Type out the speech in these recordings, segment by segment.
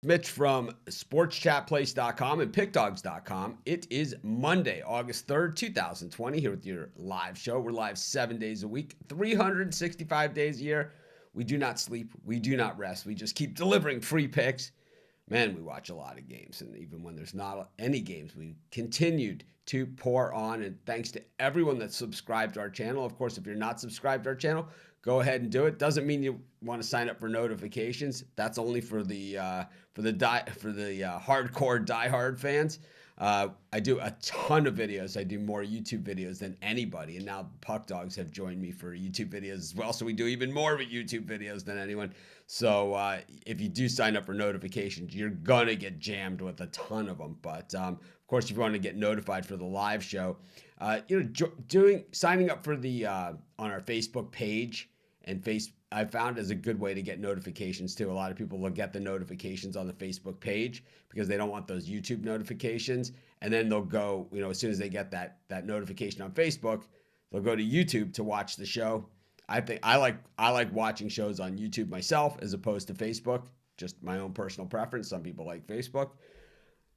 Mitch from sportschatplace.com and pickdogs.com. It is Monday, August 3rd, 2020, here with your live show. We're live 7 days a week, 365 days a year. We do not sleep. We do not rest. We just keep delivering free picks. Man, we watch a lot of games, and even when there's not any games, we continued to pour on, and thanks to everyone that's subscribed to our channel. Of course, if you're not subscribed to our channel, go ahead and do it. Doesn't mean you want to sign up for notifications. That's only for the hardcore diehard fans. I do a ton of videos. I do more YouTube videos than anybody, and now Puck Dogs have joined me for YouTube videos as well. So we do even more of YouTube videos than anyone. So if you do sign up for notifications, you're gonna get jammed with a ton of them. But of course, if you want to get notified for the live show, signing up for the on our Facebook page and I found is a good way to get notifications too. A lot of people will get the notifications on the Facebook page because they don't want those YouTube notifications, and then they'll go, as soon as they get that notification on Facebook, they'll go to YouTube to watch the show. I think I like watching shows on YouTube myself as opposed to Facebook. Just my own personal preference. Some people like Facebook.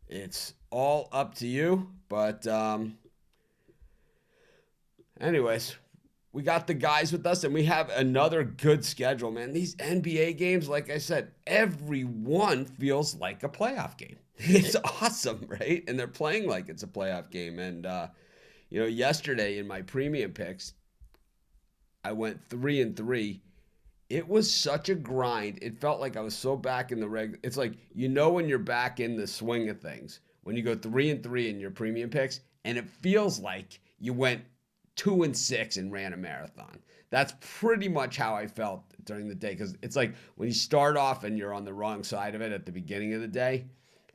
It's all up to you. But anyways, we got the guys with us, and we have another good schedule, man. These NBA games, like I said, every one feels like a playoff game. It's awesome, right? And they're playing like it's a playoff game. And yesterday in my premium picks, I went 3-3. It was such a grind. It felt like I was so back in the regular. It's like, when you're back in the swing of things, when you go 3-3 in your premium picks, and it feels like you went 2-6 and ran a marathon. That's pretty much how I felt during the day, because it's like when you start off and you're on the wrong side of it at the beginning of the day,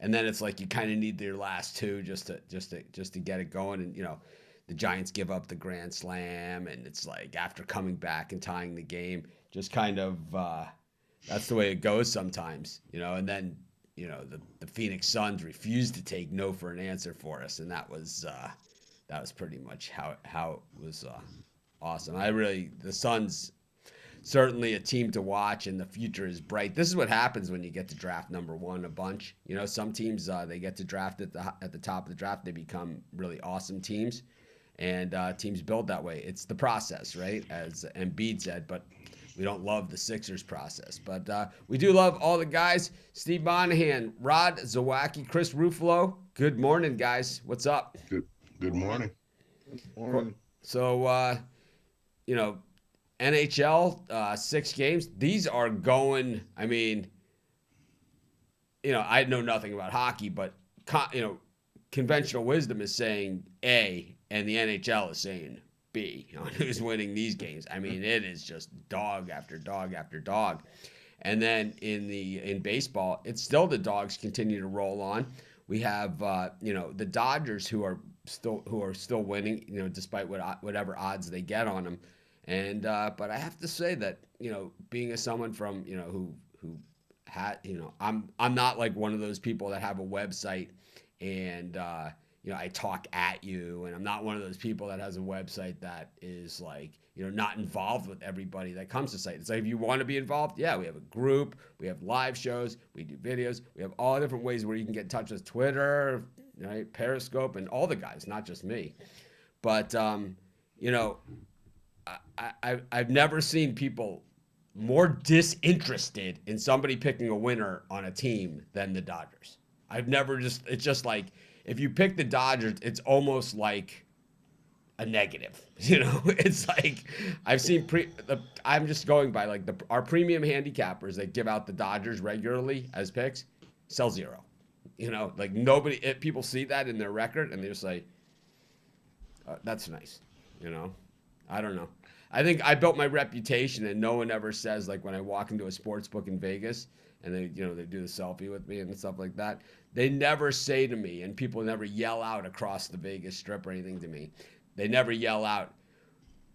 and then it's like you kind of need your last two just to get it going. And the Giants give up the grand slam, and it's like after coming back and tying the game, just kind of that's the way it goes sometimes, and then the Phoenix Suns refused to take no for an answer for us, and that was pretty much how it was awesome. The Suns, certainly a team to watch, and the future is bright. This is what happens when you get to draft number one a bunch. Some teams, they get to draft at the top of the draft, they become really awesome teams, and teams build that way. It's the process, right? As Embiid said, but we don't love the Sixers process. But we do love all the guys. Steve Monahan, Rod Zawacki, Chris Ruffalo. Good morning, guys. What's up? Good morning. Good morning. So, NHL, 6 games. These are going, I know nothing about hockey, but, conventional wisdom is saying A, and the NHL is saying B on who's winning these games. It is just dog after dog after dog. And then in baseball, it's still the dogs continue to roll on. We have, the Dodgers who are still winning, despite whatever odds they get on them. And but I have to say that being someone from who had I'm not like one of those people that have a website and I talk at you, and I'm not one of those people that has a website that is like not involved with everybody that comes to site. It's like, if you want to be involved, yeah, we have a group, we have live shows, we do videos, we have all different ways where you can get in touch with Twitter, right, Periscope, and all the guys, not just me. But I've never seen people more disinterested in somebody picking a winner on a team than the Dodgers. It's just like, if you pick the Dodgers, it's almost like a negative. It's like, I've seen I'm just going by like our premium handicappers that give out the Dodgers regularly as picks sell zero. Like nobody, people see that in their record and they're just like, that's nice. I don't know. I think I built my reputation, and no one ever says, like, when I walk into a sports book in Vegas and they do the selfie with me and stuff like that, they never say to me, and people never yell out across the Vegas Strip or anything to me. They never yell out,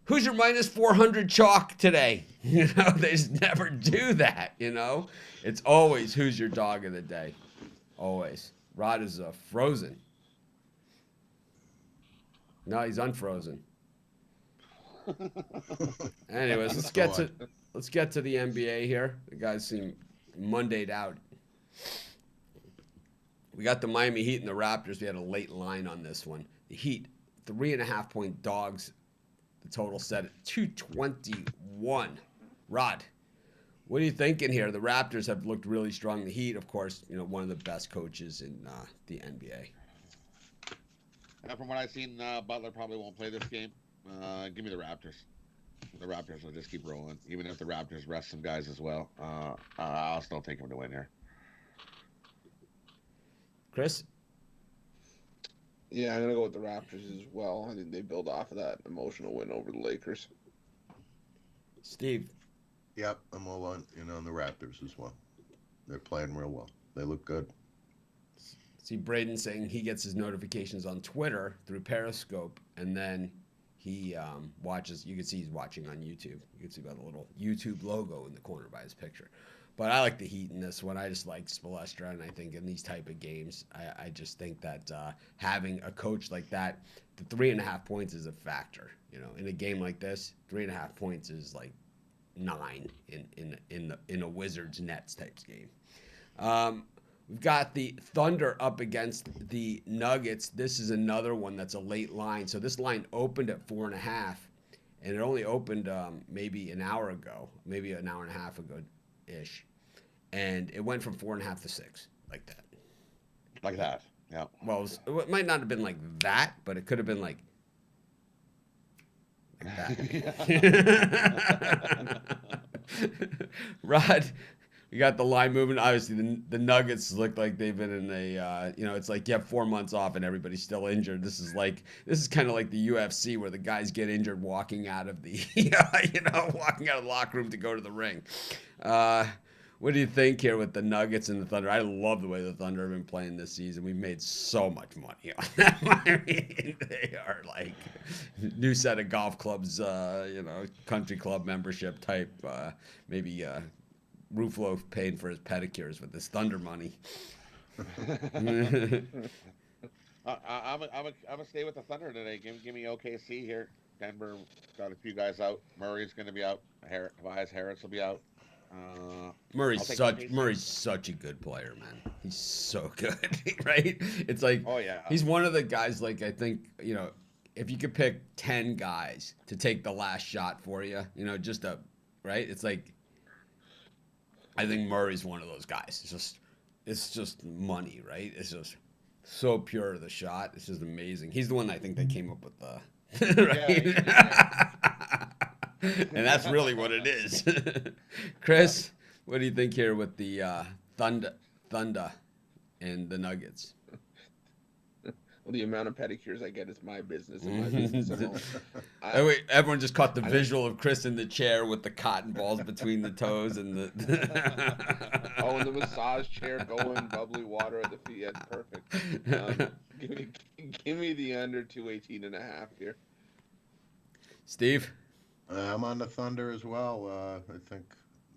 "Who's your minus 400 chalk today?" They just never do that. It's always, "Who's your dog of the day?" Always. Rod is frozen. No, he's unfrozen. Anyways, let's get to the NBA here. The guys seem Mondayed out. We got the Miami Heat and the Raptors. We had a late line on this one. The Heat, 3.5-point dogs. The total set at 221. Rod, what are you thinking here? The Raptors have looked really strong. The Heat, of course, one of the best coaches in the NBA. From what I've seen, Butler probably won't play this game. Give me the Raptors. The Raptors will just keep rolling, even if the Raptors rest some guys as well. I'll still take them to win here. Chris? Yeah, I'm gonna go with the Raptors as well. I think they build off of that emotional win over the Lakers. Steve? Yep, I'm all on the Raptors as well. They're playing real well. They look good. See Braden saying he gets his notifications on Twitter through Periscope, and then he watches. You can see he's watching on YouTube. You can see by the little YouTube logo in the corner by his picture. But I like the Heat in this one. I just like Spoelstra, and I think in these type of games, I just think that having a coach like that, the 3.5 points is a factor. In a game like this, 3.5 points is like 9 in a Wizards Nets types game. We've got the Thunder up against the Nuggets. This is another one that's a late line. So this line opened at 4.5, and it only opened maybe an hour ago, maybe an hour and a half ago-ish. And it went from 4.5 to 6, like that. Like that, yeah. Well, it might not have been like that, but it could have been like that. Rod, we got the line moving. Obviously, the Nuggets look like they've been in a, it's like you have 4 months off and everybody's still injured. This is kind of like the UFC where the guys get injured walking out of the, walking out of the locker room to go to the ring. What do you think here with the Nuggets and the Thunder? I love the way the Thunder have been playing this season. We've made so much money on them. I mean, they are like new set of golf clubs, country club membership type, maybe Ruflo paid for his pedicures with this Thunder money. I'm gonna stay with the Thunder today. Give me OKC here. Denver got a few guys out. Murray's going to be out. Tobias Harris will be out. Murray's such a good player, man. He's so good, right? It's like, oh yeah, he's one of the guys. Like, I think if you could pick 10 guys to take the last shot for you, right? It's like, I think Murray's one of those guys. It's just money, right? It's just so pure the shot. It's just amazing. He's the one I think that came up with the right. Yeah. And that's really what it is. Chris, what do you think here with the Thunder and the Nuggets? Well, the amount of pedicures I get is my business. And my business wait, everyone just caught the visual of Chris in the chair with the cotton balls between the toes and the. Oh, and the massage chair going, bubbly water at the feet. Yeah, perfect. Give me the under 218.5 here. Steve? I'm on the Thunder as well. I think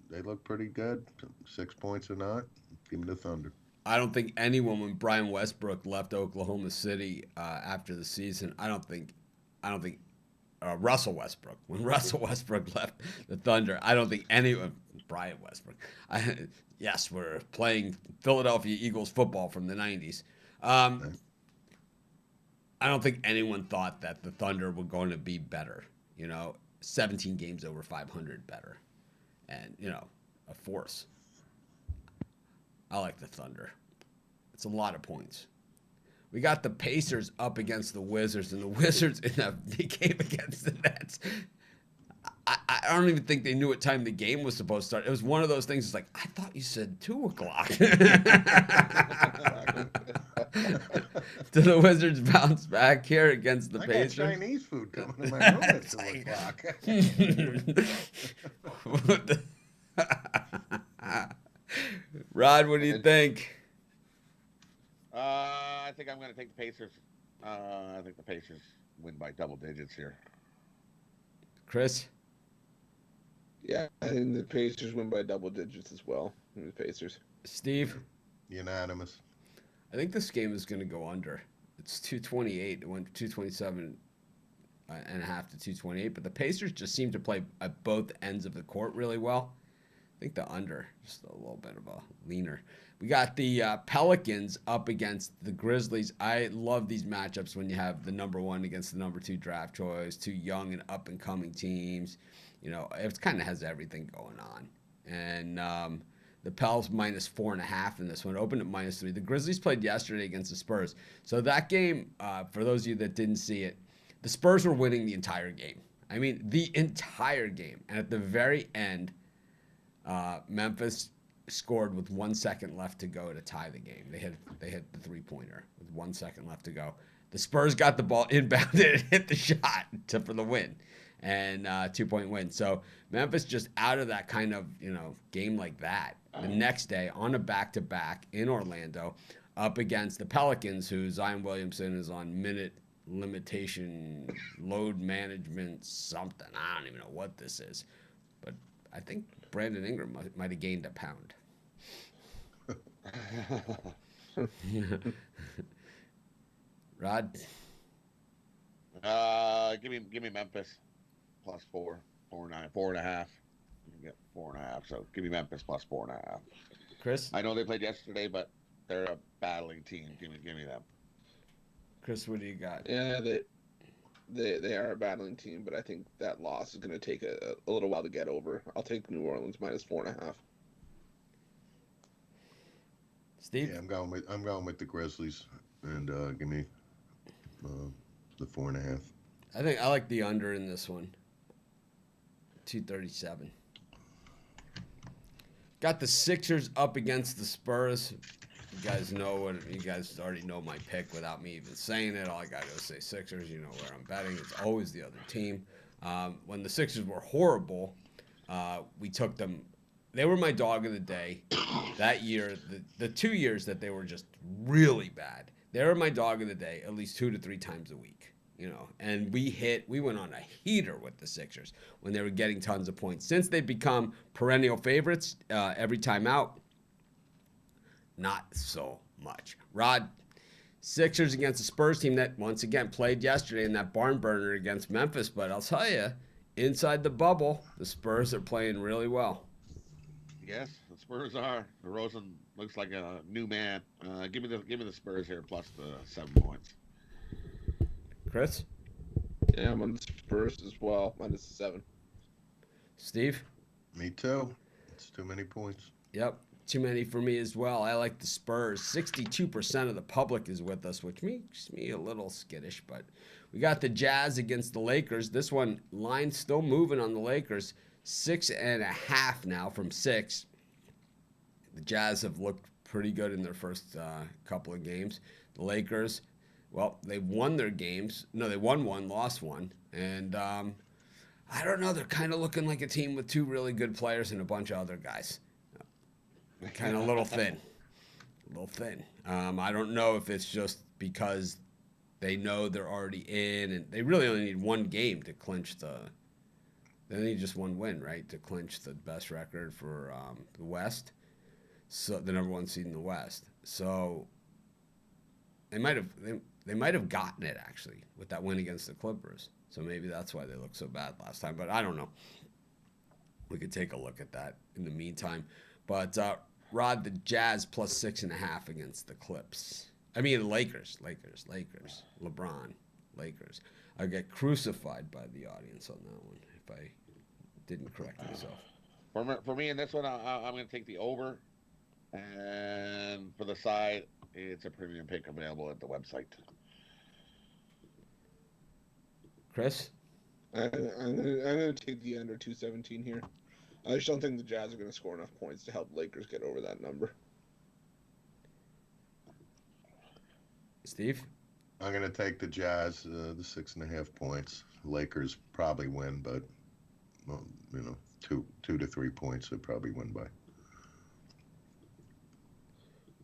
they look pretty good. 6 points or not, give me the Thunder. I don't think anyone, when Brian Westbrook left Oklahoma City after the season, I don't think Russell Westbrook, when Russell Westbrook left the Thunder, I don't think anyone, Brian Westbrook, yes, we're playing Philadelphia Eagles football from the 90s. I don't think anyone thought that the Thunder were going to be better, 17 games over 500 better, and, a force. I like the Thunder. It's a lot of points. We got the Pacers up against the Wizards, and the Wizards in the game against the Nets. I don't even think they knew what time the game was supposed to start. It was one of those things. It's like, I thought you said 2 o'clock. Do the Wizards bounce back here against the Pacers? I got Chinese food coming to my room at 2 o'clock. Rod, what do you think? I think I'm going to take the Pacers. I think the Pacers win by double digits here. Chris? Yeah, I think the Pacers win by double digits as well. The Pacers. Steve? Unanimous. I think this game is going to go under. It's 228. It went 227 and a half to 228. But the Pacers just seem to play at both ends of the court really well. I think the under, just a little bit of a leaner. We got the Pelicans up against the Grizzlies. I love these matchups when you have the number 1 against the number 2 draft choice, 2 young and up-and-coming teams. You know, it kind of has everything going on. And the Pels minus 4.5 in this one, opened at -3. The Grizzlies played yesterday against the Spurs. So that game, for those of you that didn't see it, the Spurs were winning the entire game. I mean, the entire game. And at the very end, Memphis scored with 1 second left to go to tie the game. They hit the 3-pointer with 1 second left to go. The Spurs got the ball inbounded and hit the shot for the win, and 2-point win. So Memphis just out of that kind of game like that. The next day on a back-to-back in Orlando, up against the Pelicans, who Zion Williamson is on minute limitation, load management, something. I don't even know what this is, but I think Brandon Ingram might have gained a pound. Rod? Give me Memphis plus 4, 4.9, 4.5. You can get 4.5. So give me Memphis plus 4.5. Chris? I know they played yesterday, but they're a battling team. Give me them. Chris, what do you got? Yeah, they are a battling team, but I think that loss is going to take a little while to get over. I'll take New Orleans minus 4.5. Steve? Yeah, I'm going with the Grizzlies, and give me the 4.5. I think I like the under in this one. 237. Got the Sixers up against the Spurs. You guys already know my pick without me even saying it. All I gotta go say Sixers. You know where I'm betting. It's always the other team. When the Sixers were horrible, we took them. They were my dog of the day that year. The 2 years that they were just really bad, they were my dog of the day at least 2 to 3 times a week. And we went on a heater with the Sixers when they were getting tons of points. Since they've become perennial favorites every time out, not so much. Rod, Sixers against the Spurs team that once again played yesterday in that barn burner against Memphis. But I'll tell you, inside the bubble, the Spurs are playing really well. Yes, the Spurs are. DeRozan looks like a new man. Give me the Spurs here plus the 7 points. Chris? Yeah, I'm on the Spurs as well, minus 7. Steve? Me too. It's too many points. Yep, too many for me as well. I like the Spurs. 62% of the public is with us, which makes me a little skittish. But we got the Jazz against the Lakers. This one, line still moving on the Lakers. 6.5 now from 6. The Jazz have looked pretty good in their first couple of games. The Lakers, well, they won their games. No, they won one, lost one. And I don't know. They're kind of looking like a team with 2 really good players and a bunch of other guys. Kind of a little thin. I don't know if it's just because they know they're already in, and they really only need 1 game to clinch they need just 1 win, right, to clinch the best record for the West, so the number 1 seed in the West. So they might have gotten it actually with that win against the Clippers. So maybe that's why they looked so bad last time. But I don't know. We could take a look at that in the meantime. But Rod, the Jazz plus 6.5 against the Clips. I mean Lakers. LeBron, Lakers. I get crucified by the audience on that one if I didn't correct myself. For me in this one, I'm going to take the over. And for the side, it's a premium pick available at the website. Chris? I'm gonna take the under 217 here. I just don't think the Jazz are going to score enough points to help Lakers get over that number. Steve? I'm going to take the Jazz, the 6.5 points. Lakers probably win, but, well, 2 to 3 points they probably win by.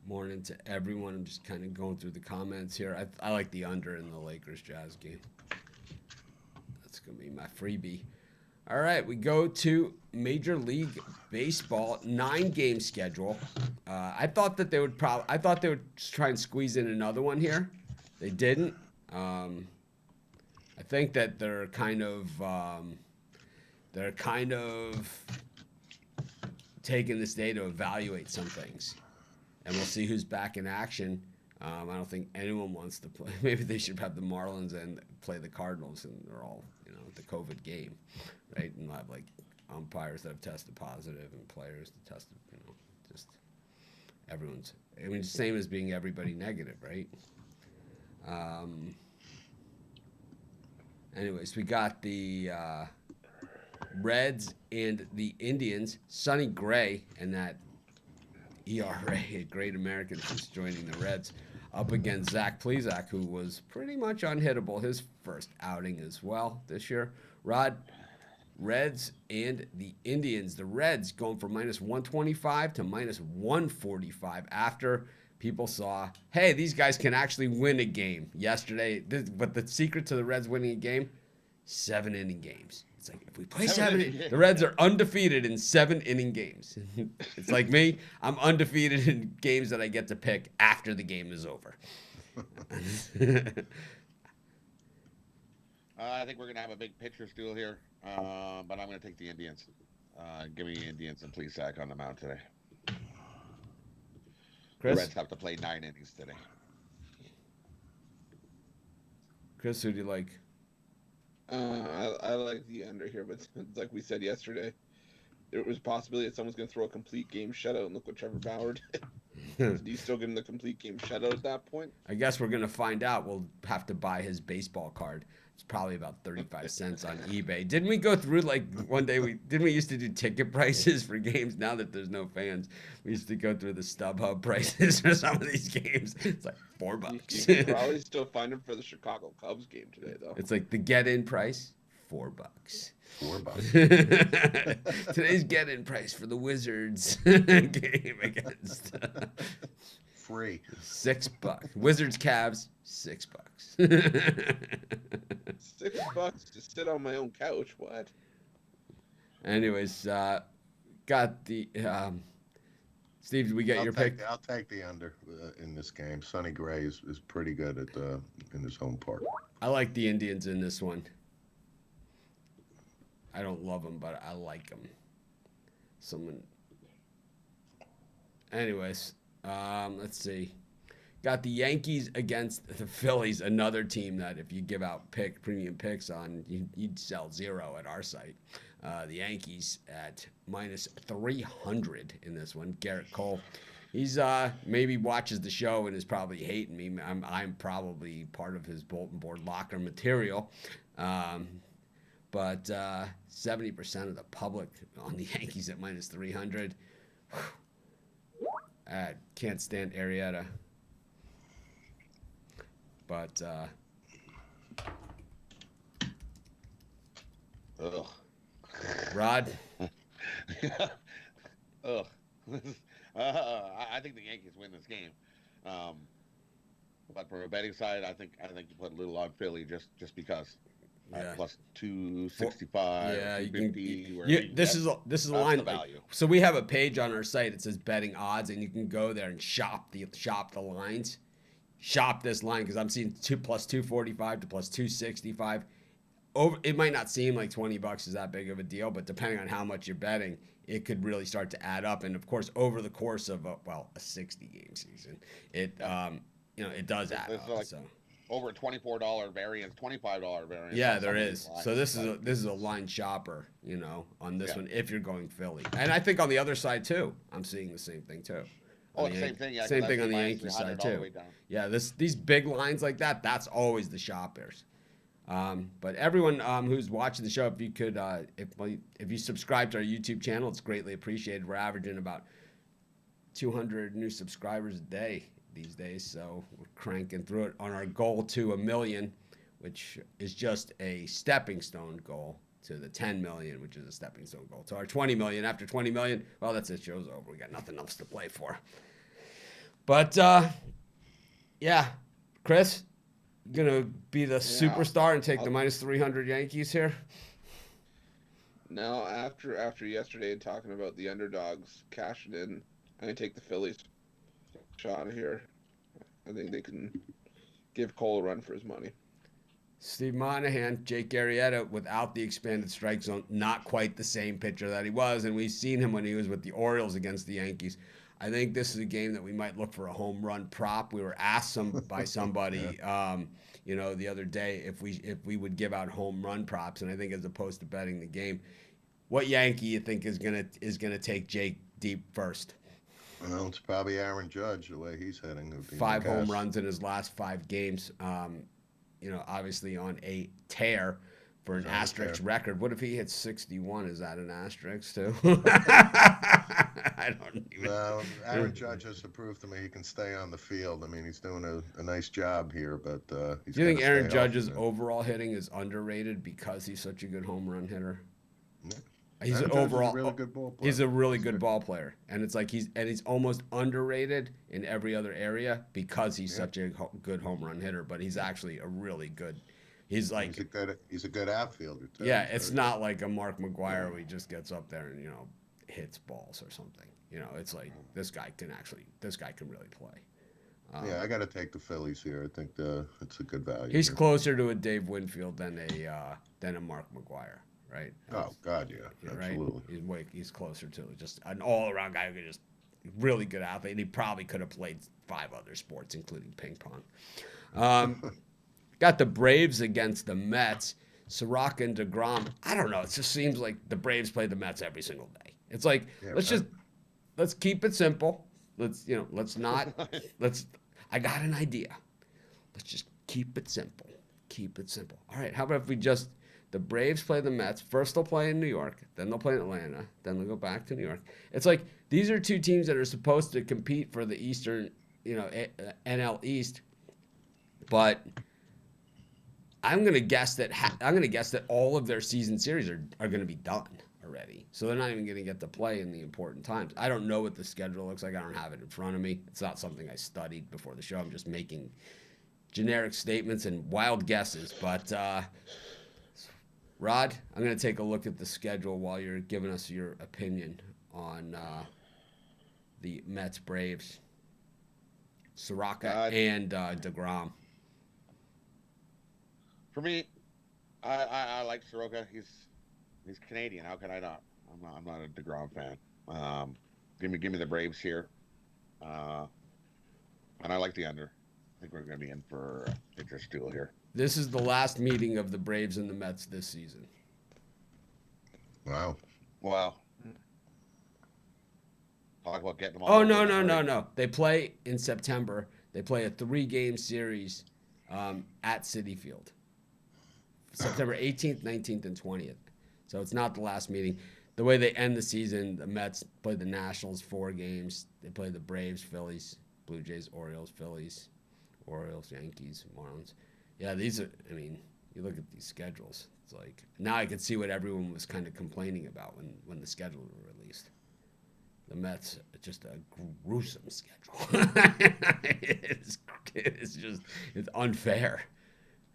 Morning to everyone. I'm just kind of going through the comments here. I like the under in the Lakers-Jazz game. That's going to be my freebie. All right, we go to Major League Baseball 9-game schedule. I thought they would try and squeeze in another one here. They didn't. I think that they're kind of taking this day to evaluate some things. and we'll see who's back in action. I don't think anyone wants to play. Maybe they should have the Marlins and play the Cardinals, and they're all, the COVID game, right? And we'll have like umpires that have tested positive and players that tested, just everyone's. I mean, same as being everybody negative, right? Anyways, we got the Reds and the Indians. Sonny Gray and that ERA, Great Americans, is joining the Reds up against Zach Plesac, who was pretty much unhittable his first outing as well this year. Rod, Reds and the Indians. The Reds going from -125 to -145 after people saw, hey, these guys can actually win a game yesterday. But the secret to the Reds winning a game, 7-inning games. It's like, if we play the Reds are undefeated in 7-inning games. It's like me, I'm undefeated in games that I get to pick after the game is over. I think we're going to have a big pitcher duel here, but I'm going to take the Indians. Give me Indians and Plesac on the mound today. Chris? The Reds have to play 9 innings today. Chris, who do you like? I like the under here, but like we said yesterday, there was a possibility that someone's going to throw a complete game shutout, and look what Trevor Bauer did. Do you still give him the complete game shutout at that point? I guess we're going to find out. We'll have to buy his baseball card. It's probably about 35 cents on eBay. Didn't we go through, like, one day, didn't we used to do ticket prices for games? Now that there's no fans, we used to go through the StubHub prices for some of these games. It's like $4. You can probably still find him for the Chicago Cubs game today, though. It's like the get-in price, $4. $4. Today's get-in price for the Wizards game against Free. $6. Wizards Cavs, $6. $6 to sit on my own couch. What? Anyways, got the Steve. Did we get your pick? I'll take the under in this game. Sonny Gray is pretty good in his home park. I like the Indians in this one. I don't love them, but I like them. Anyways, let's see. Got the Yankees against the Phillies, another team that if you give out premium picks on, you'd sell zero at our site. The Yankees at -300 in this one. Garrett Cole, he's maybe watches the show and is probably hating me. I'm probably part of his bulletin board locker material. But 70% of the public on the Yankees at -300. I can't stand Arrieta. But Ugh. Rod? Ugh. I think the Yankees win this game. But from a betting side, I think you put a little on Philly just because. Yeah. Plus 265. Yeah, you 250. can. This is a line the value. So we have a page on our site that says betting odds, and you can go there and shop the lines. Shop this line because I'm seeing plus 245 to plus 265. It might not seem like $20 is that big of a deal, but depending on how much you're betting, it could really start to add up. And of course, over the course of a 60-game season, it does add up. Like so over a $24 variance, $25 variance. yeah, there is. So this is a line shopper, on this one if you're going Philly, and I think on the other side too, I'm seeing the same thing too. Same thing. Yeah, same thing on the Yankees side too. Yeah, these big lines like that, that's always the shoppers. But everyone who's watching the show, if you could, if you subscribe to our YouTube channel, it's greatly appreciated. We're averaging about 200 new subscribers a day these days, so we're cranking through it on our goal to 1 million, which is just a stepping stone goal to the 10 million, which is a stepping stone goal to our 20 million. After 20 million, well, that's it. Show's over. We got nothing else to play for. But yeah, Chris, you gonna be the superstar and take the -300 Yankees here? No, after yesterday and talking about the underdogs cashing in, I'm gonna take the Phillies shot here. I think they can give Cole a run for his money. Steve Monahan, Jake Arrieta, without the expanded strike zone, not quite the same pitcher that he was, and we've seen him when he was with the Orioles against the Yankees. I think this is a game that we might look for a home run prop. We were asked by somebody, the other day if we would give out home run props, and I think as opposed to betting the game, what Yankee you think is gonna take Jake deep first? Well, it's probably Aaron Judge the way he's heading. 5 home runs in his last 5 games. Obviously on a tear for an asterisk record. What if he hits 61? Is that an asterisk too? I don't even. Well, Aaron Judge has to prove to me he can stay on the field. I mean, he's doing a nice job here, but he's. Do you think Aaron Judge's overall hitting is underrated because he's such a good home run hitter? Yeah. He's Aaron overall. Judge is a really good ball player. He's a really good ball player, and it's like he's almost underrated in every other area because he's such a good home run hitter. But he's actually a really good. He's a good outfielder too. Yeah, it's not like a Mark McGwire where he just gets up there and hits balls or something. It's like this guy can really play. I got to take the Phillies here. I think it's a good value. He's here. closer to a Dave Winfield than a Mark McGwire, right? Oh God, yeah, absolutely. Right? He's closer to just an all-around guy who could just really good athlete. And he probably could have played 5 other sports, including ping pong. Got the Braves against the Mets. Soroka and DeGrom. I don't know. It just seems like the Braves play the Mets every single day. It's like let's keep it simple. I got an idea. Let's just keep it simple. Keep it simple. All right. How about if the Braves play the Mets. First they'll play in New York. Then they'll play in Atlanta. Then they'll go back to New York. It's like these are 2 teams that are supposed to compete for the Eastern, NL East. But I'm gonna guess that all of their season series are gonna be done already. So they're not even gonna get to play in the important times. I don't know what the schedule looks like. I don't have it in front of me. It's not something I studied before the show. I'm just making generic statements and wild guesses. But Rod, I'm gonna take a look at the schedule while you're giving us your opinion on the Mets Braves, Soroka and DeGrom. For me, I like Soroka. He's Canadian. How can I not? I'm not a DeGrom fan. Give me the Braves here, and I like the under. I think we're going to be in for a pitcher steal here. This is the last meeting of the Braves and the Mets this season. Wow. Talk about getting them all. Oh no! They play in September. They play a 3-game series at Citi Field. September 18th, 19th, and 20th. So it's not the last meeting. The way they end the season, the Mets play the Nationals 4 games. They play the Braves, Phillies, Blue Jays, Orioles, Phillies, Orioles, Yankees, Marlins. Yeah, you look at these schedules. It's like, now I can see what everyone was kind of complaining about when the schedule was released. The Mets, just a gruesome schedule. It's unfair.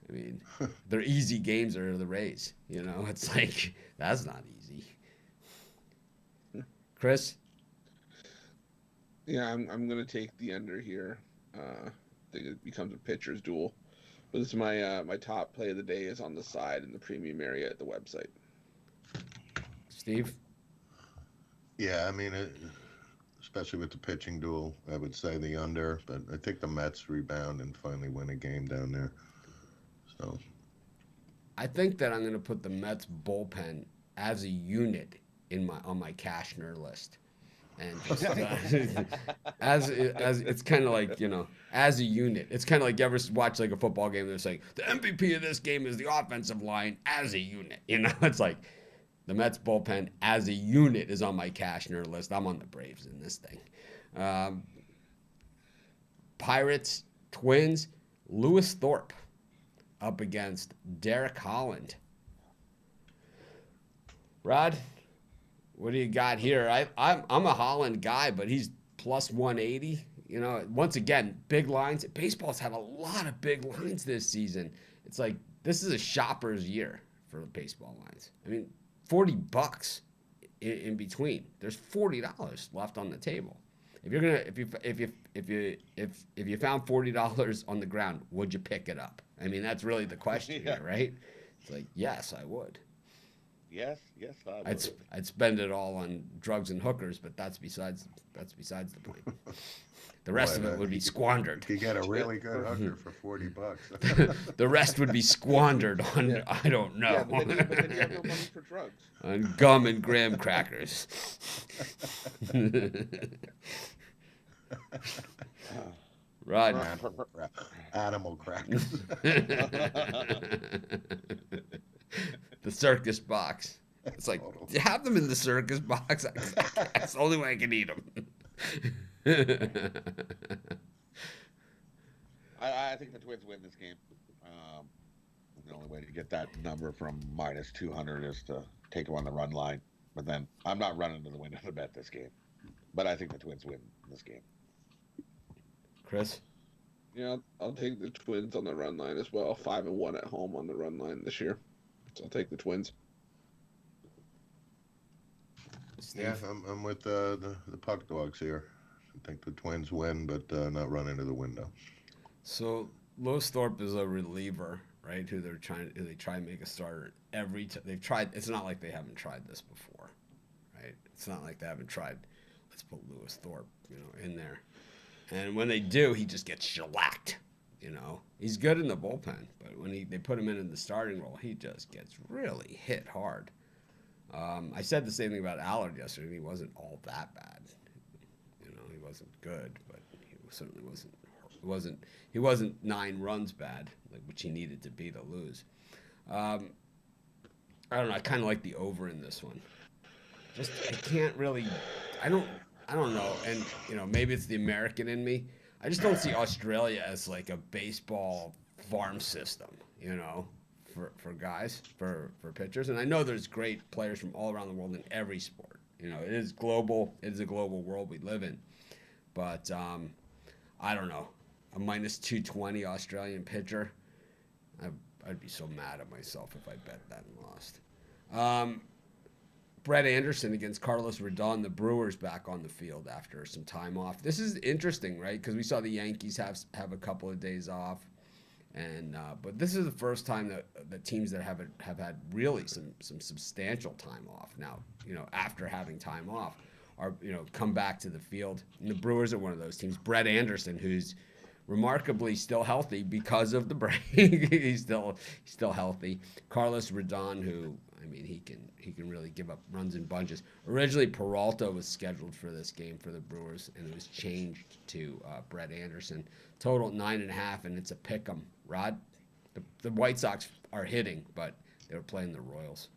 I mean, their easy games are the Rays. It's like, that's not easy. Chris? Yeah, I'm going to take the under here. I think it becomes a pitcher's duel. But this is my top play of the day is on the side in the premium area at the website. Steve? Yeah, I mean, especially with the pitching duel, I would say the under. But I think the Mets rebound and finally win a game down there. So, I think that I'm going to put the Mets bullpen as a unit on my Cashner list, and just as it's kind of like as a unit. It's kind of like you ever watch like a football game. They're saying the MVP of this game is the offensive line as a unit. It's like the Mets bullpen as a unit is on my Cashner list. I'm on the Braves in this thing. Pirates, Twins, Lewis Thorpe up against Derek Holland. Rod, what do you got here? I'm a Holland guy, but he's plus 180. Once again, big lines. Baseball's had a lot of big lines this season. It's like this is a shopper's year for baseball lines. I mean, $40 in between. There's $40 left on the table. If you found $40 on the ground, would you pick it up? I mean, that's really the question here, right? It's like, yes, I would. Yes, I would. I'd spend it all on drugs and hookers, but that's besides the point. The rest of it would be squandered. You get a really good hooker for $40. The rest would be squandered on I don't know. Yeah, but then you have no money for drugs. On gum and graham crackers. Rod. Animal crackers. The circus box. It's like, you have them in the circus box. That's the only way I can eat them. I think the Twins win this game. The only way to get that number from minus 200 is to take them on the run line. But then I'm not running to the window to bet this game. But I think the Twins win this game. Chris? Yeah, I'll take the Twins on the run line as well. 5-1 at home on the run line this year. So I'll take the Twins. Yeah, I'm with the puck dogs here. I think the Twins win, but not run into the window. So Lois Thorpe is a reliever, right? Who they try and make a starter every time they've tried. It's not like they haven't tried this before, right? It's not like they haven't tried. Let's put Lois Thorpe, in there, and when they do, he just gets shellacked. He's good in the bullpen, but when they put him in the starting role, he just gets really hit hard. I said the same thing about Allard yesterday. He wasn't all that bad. He wasn't good, but he certainly wasn't. He wasn't 9 runs bad, which he needed to be to lose. I don't know. I kind of like the over in this one. Just I can't really. I don't know. And maybe it's the American in me. I just don't see Australia as like a baseball farm system. For guys, for pitchers. And I know there's great players from all around the world in every sport. It is global. It is a global world we live in. But I don't know. A minus 220 Australian pitcher, I'd be so mad at myself if I bet that and lost. Brett Anderson against Carlos Rodon, the Brewers back on the field after some time off. This is interesting, right? Because we saw the Yankees have a couple of days off. But this is the first time that teams that have had really some substantial time off now, after having time off, are come back to the field. And the Brewers are one of those teams. Brett Anderson, who's remarkably still healthy because of the break, he's still healthy. Carlos Rodon, who he can really give up runs in bunches. Originally, Peralta was scheduled for this game for the Brewers, and it was changed to Brett Anderson. Total 9.5, and it's a pick 'em. Rod, the White Sox are hitting, but they were playing the Royals.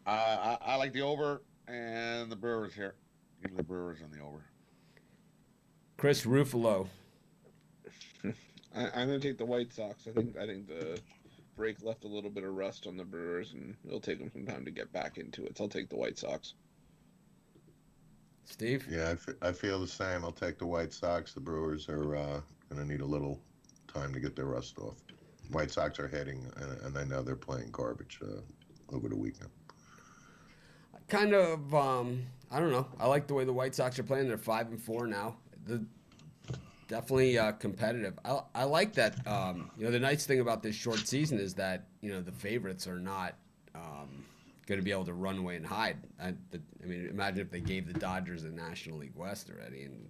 I like the over and the Brewers here. Give me the Brewers and the over. Chris Ruffalo. I'm going to take the White Sox. I think the break left a little bit of rust on the Brewers, and it'll take them some time to get back into it. So I'll take the White Sox. Steve? Yeah, I feel the same. I'll take the White Sox. The Brewers are going to need a little time to get their rust off. White Sox are hitting, and I know they're playing garbage over the weekend. Kind of, I don't know. I like the way the White Sox are playing. They're 5-4 now. Definitely competitive. I like that. The nice thing about this short season is that the favorites are not going to be able to run away and hide. Imagine if they gave the Dodgers the National League West already, and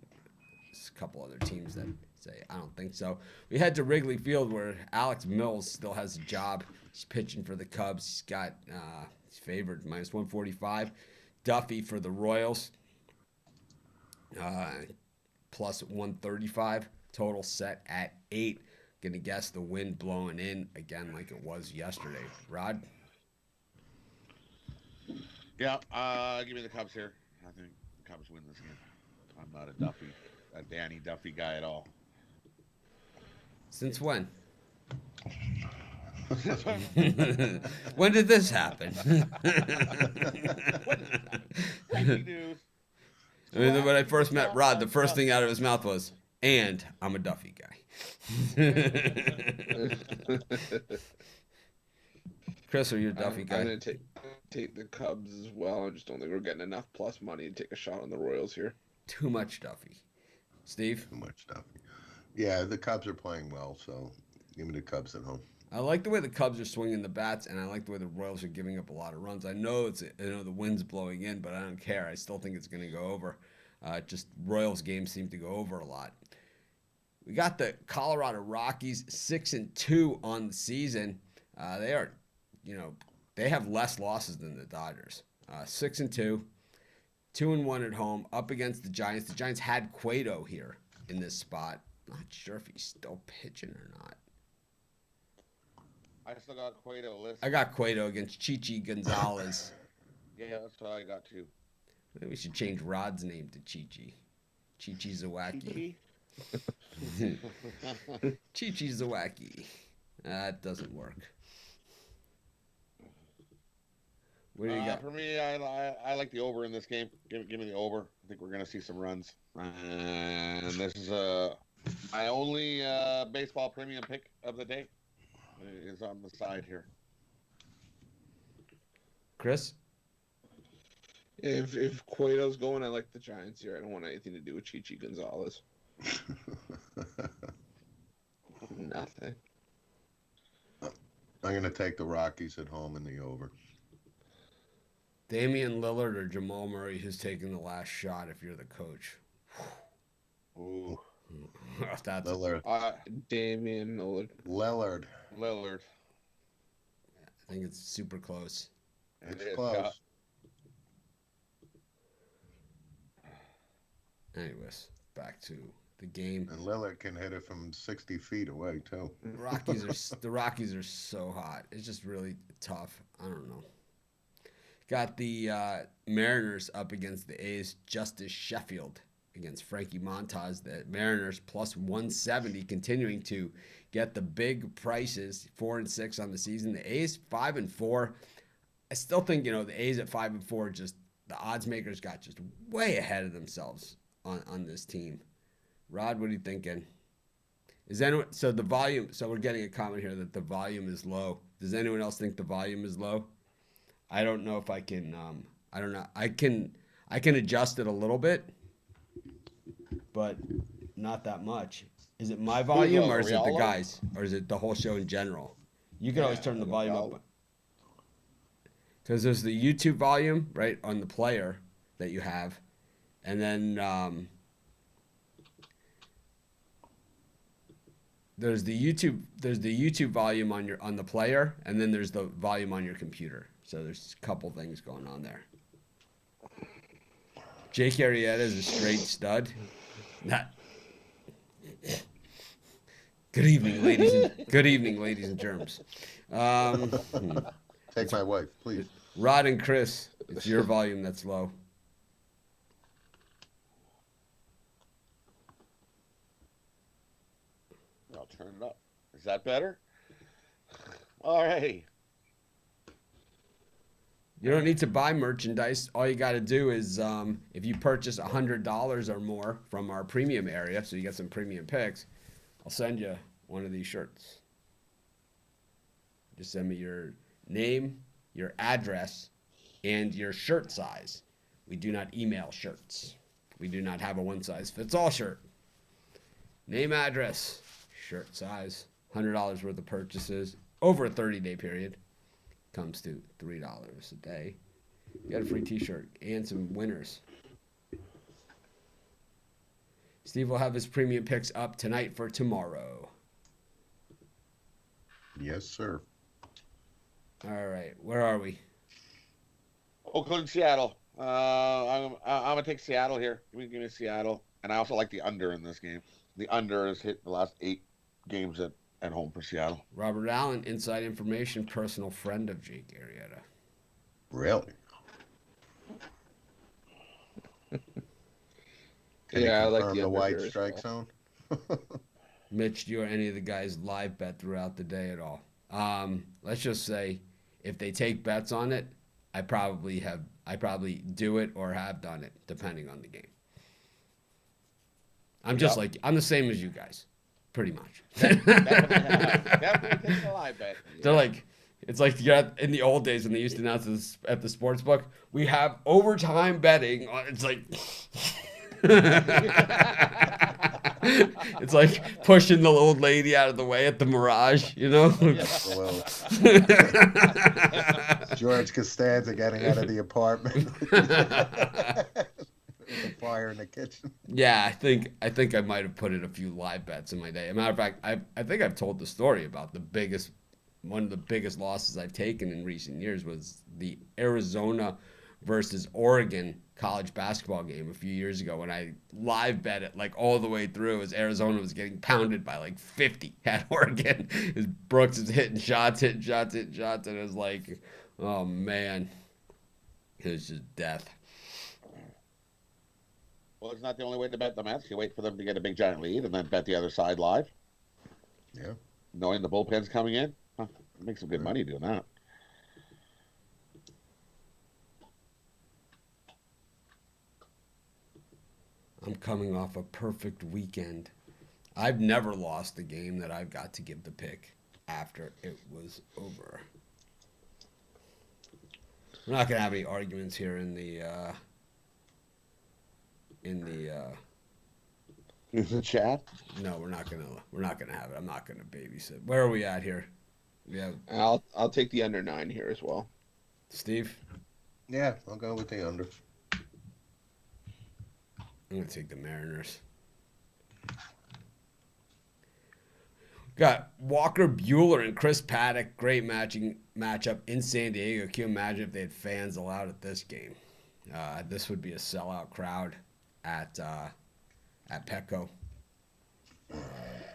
there's a couple other teams that say I don't think so. We head to Wrigley Field where Alex Mills still has a job. He's pitching for the Cubs. He's got he's favored minus 145. Duffy for the Royals. Plus 135. Total set at 8. Gonna guess the wind blowing in again like it was yesterday. Rod? Yeah, give me the Cubs here. I think the Cubs win this game. I'm not a Danny Duffy guy at all. Since when? When did this happen? Breaking news. When I first met Rod, the first thing out of his mouth was, and I'm a Duffy guy. Chris, are you a Duffy guy? I'm going to take the Cubs as well. I just don't think we're getting enough plus money to take a shot on the Royals here. Too much Duffy. Steve? Too much Duffy. Yeah, the Cubs are playing well, so give me the Cubs at home. I like the way the Cubs are swinging the bats, and I like the way the Royals are giving up a lot of runs. I know the wind's blowing in, but I don't care. I still think it's going to go over. Just Royals games seem to go over a lot. We got the Colorado Rockies 6-2 on the season. They are, they have less losses than the Dodgers. 6-2, 2-1 at home, up against the Giants. The Giants had Cueto here in this spot. Not sure if he's still pitching or not. I still got Cueto list. I got Cueto against Chichi Gonzalez. Yeah, that's what I got too. Maybe we should change Rod's name to Chichi. Chichi Zawacki. Chichi Zawacki. That doesn't work. What do you got? For me, I like the over in this game. Give me the over. I think we're going to see some runs. And this is my only baseball premium pick of the day. Is on the side here. Chris? Yeah, if Cueto's going, I like the Giants here. I don't want anything to do with Chichi Gonzalez. Nothing. I'm going to take the Rockies at home in the over. Damian Lillard or Jamal Murray, who's taking the last shot if you're the coach? Ooh. That's Lillard. Damian Lillard. Lillard. I think it's super close. It's close. Anyways, back to the game. And Lillard can hit it from 60 feet away, too. The Rockies are so hot. It's just really tough. I don't know. Got the Mariners up against the A's. Justice Sheffield against Frankie Montas. The Mariners plus 170, continuing to get the big prices. 4-6 on the season. The A's 5-4. I still think the A's at 5-4. Just the odds makers got just way ahead of themselves on this team. Rod, what are you thinking? So the volume? So we're getting a comment here that the volume is low. Does anyone else think the volume is low? I don't know if I can. I don't know. I can adjust it a little bit, but not that much. Is it my volume or is it the guys, or is it the whole show in general? You can always turn the volume up because there's the YouTube volume right on the player that you have, and then there's the YouTube volume on the player, and then there's the volume on your computer. So there's a couple things going on there. Jake Arrieta is a straight stud. Good evening, ladies and germs. Take my wife, please. Rod and Chris, it's your volume that's low. I'll turn it up. Is that better? All right. You don't need to buy merchandise. All you got to do is if you purchase $100 or more from our premium area, so you get some premium picks, I'll send you one of these shirts. Just send me your name, your address, and your shirt size. We do not email shirts. We do not have a one-size-fits-all shirt. Name, address, shirt size, $100 worth of purchases over a 30-day period. Comes to $3 a day. You got a free t-shirt and some winners. Steve will have his premium picks up tonight for tomorrow. Yes, sir. All right, where are we? Oakland, Seattle. I'm gonna take Seattle here. Give me Seattle, and I also like the under in this game. The under has hit the last 8 games at home for Seattle. Robert Allen, inside information, personal friend of Jake Arrieta. Really? Yeah, I like the white under strike as zone. Mitch, do you or any of the guys live bet throughout the day at all? Let's just say if they take bets on it, I probably do it or have done it, depending on the game. I'm the same as you guys. Pretty much. Definitely take a live bet. They're like, it's like in the old days when they used to announce this at the sports book, we have overtime betting. It's like, It's like pushing the old lady out of the way at the Mirage, you know? Well, George Costanza getting out of the apartment. The fire in the kitchen. Yeah, I think I might have put in a few live bets in my day. As a matter of fact, I think I've told the story about one of the biggest losses I've taken in recent years was the Arizona versus Oregon college basketball game a few years ago when I live bet it like all the way through as Arizona was getting pounded by like 50 at Oregon. As Brooks is hitting shots, and it was like, oh man, it was just death. Well, it's not the only way to bet the Mets. You wait for them to get a big giant lead and then bet the other side live. Yeah. Knowing the bullpen's coming in, make some good money doing that. I'm coming off a perfect weekend. I've never lost a game that I've got to give the pick after it was over. We're not gonna have any arguments here in the chat. No, we're not gonna have it. I'm not gonna babysit. Where are we at here? Yeah, I'll take the under 9 here as well. Steve. Yeah, I'll go with the under. I'm gonna take the Mariners. Got Walker Buehler and Chris Paddock. Great matchup in San Diego. Can you imagine if they had fans allowed at this game? This would be a sellout crowd at Petco.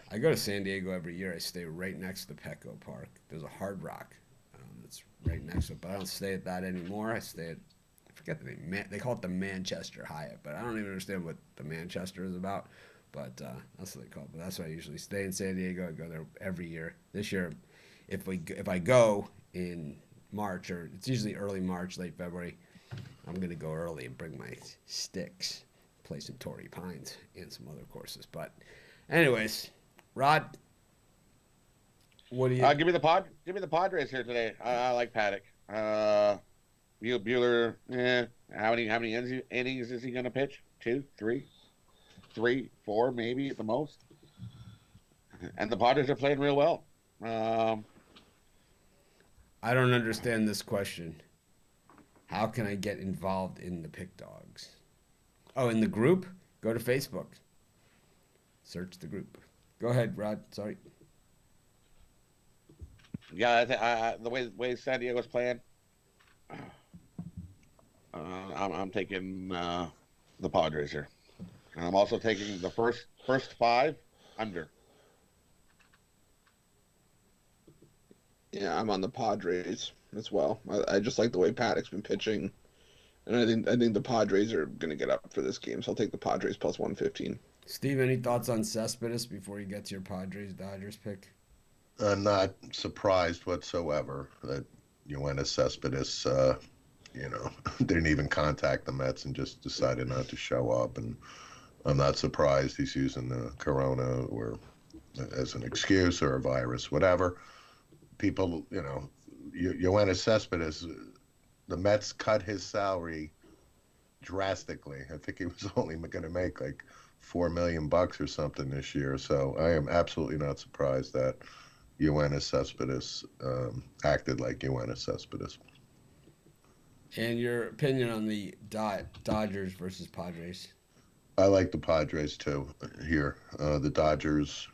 I go to San Diego every year. I stay right next to the Petco Park. There's a Hard Rock that's right next to it, but I don't stay at that anymore. I stay at, I forget the name. They call it the Manchester Hyatt, but I don't even understand what the Manchester is about. But that's what they call it. But that's why I usually stay in San Diego. I go there every year. This year, if I go in March, or it's usually early March, late February, I'm gonna go early and bring my sticks, play some Torrey Pines and some other courses. But, anyways, Rod, what do you? Give me the Padres here today. I like Paddock. Buehler. How many innings is he gonna pitch? 2, 3, 4 maybe at the most. And the Padres are playing real well. I don't understand this question. How can I get involved in the Pick Dogs? Oh, in the group? Go to Facebook. Search the group. Go ahead, Rod. Sorry. Yeah, the way San Diego's playing, I'm taking the Padres here. And I'm also taking the first 5 under. Yeah, I'm on the Padres as well. I just like the way Paddock's been pitching, and I think the Padres are going to get up for this game, so I'll take the Padres plus 115. Steve, any thoughts on Cespedes before you get to your Padres-Dodgers pick? Not surprised whatsoever that Yoenis Cespedes, didn't even contact the Mets and just decided not to show up. And I'm not surprised he's using the corona or as an excuse or a virus, whatever. People, Yoenis Cespedes, the Mets cut his salary drastically. I think he was only going to make like $4 million or something this year. So I am absolutely not surprised that Yoenis Cespedes acted like Yoenis Cespedes. And your opinion on the Dodgers versus Padres? I like the Padres too here. The Dodgers,